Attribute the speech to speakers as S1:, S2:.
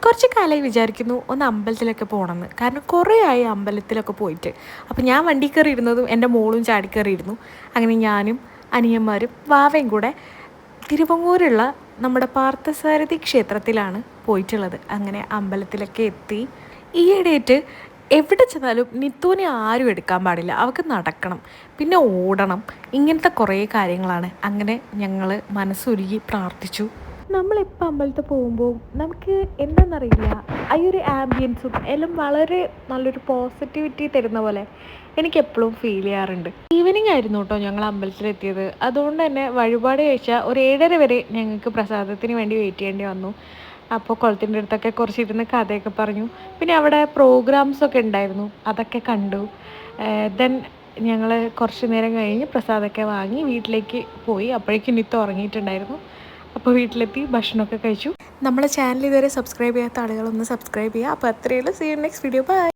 S1: കുറച്ച് കാലമായി വിചാരിക്കുന്നു ഒന്ന് അമ്പലത്തിലൊക്കെ പോകണമെന്ന്. കാരണം കുറേ ആയി അമ്പലത്തിലൊക്കെ പോയിട്ട്. അപ്പോൾ ഞാൻ വണ്ടി കയറി ഇരുന്നതും എൻ്റെ മോളും ചാടിക്കയറിയിരുന്നു. അങ്ങനെ ഞാനും അനിയന്മാരും വാവയും കൂടെ തിരുവങ്ങൂരുള്ള നമ്മുടെ പാർത്ഥസാരഥി ക്ഷേത്രത്തിലാണ് പോയിട്ടുള്ളത്. അങ്ങനെ അമ്പലത്തിലൊക്കെ എത്തി. ഈയിടെയായിട്ട് എവിടെ ചെന്നാലും നിത്തുവിനെ ആരും എടുക്കാൻ പാടില്ല, അവൾക്ക് നടക്കണം, പിന്നെ ഓടണം, ഇങ്ങനത്തെ കുറേ കാര്യങ്ങളാണ്. അങ്ങനെ ഞങ്ങൾ മനസ്സൊരുക്കി പ്രാർത്ഥിച്ചു. നമ്മളിപ്പോൾ അമ്പലത്തിൽ പോകുമ്പോൾ നമുക്ക് എന്താണെന്നറിയില്ല, ആ ഒരു ആംബിയൻസും എല്ലാം വളരെ നല്ലൊരു പോസിറ്റിവിറ്റി തരുന്ന പോലെ എനിക്കെപ്പോഴും ഫീൽ ചെയ്യാറുണ്ട്. ഈവനിങ് ആയിരുന്നു കേട്ടോ ഞങ്ങൾ അമ്പലത്തിലെത്തിയത്. അതുകൊണ്ട് തന്നെ വഴിപാട് കഴിച്ചാൽ ഒരു 7:30 വരെ ഞങ്ങൾക്ക് പ്രസാദത്തിന് വേണ്ടി വെയിറ്റ് ചെയ്യേണ്ടി വന്നു. അപ്പോൾ കുളത്തിൻ്റെ അടുത്തൊക്കെ കുറച്ചിരുന്ന് കഥയൊക്കെ പറഞ്ഞു. പിന്നെ അവിടെ പ്രോഗ്രാംസൊക്കെ ഉണ്ടായിരുന്നു, അതൊക്കെ കണ്ടു. ദെൻ ഞങ്ങൾ കുറച്ച് നേരം കഴിഞ്ഞ് പ്രസാദമൊക്കെ വാങ്ങി വീട്ടിലേക്ക് പോയി. അപ്പോഴേക്കും നിത്ത് ഉറങ്ങിയിട്ടുണ്ടായിരുന്നു. അപ്പോൾ വീട്ടിലെത്തി ഭക്ഷണമൊക്കെ കഴിച്ചു. നമ്മളെ ചാനൽ ഇതുവരെ സബ്സ്ക്രൈബ് ചെയ്യാത്ത ആളുകളൊന്ന് സബ്സ്ക്രൈബ് ചെയ്യുക. അപ്പോൾ അത്രയേ ഉള്ളൂ. See you next video. By.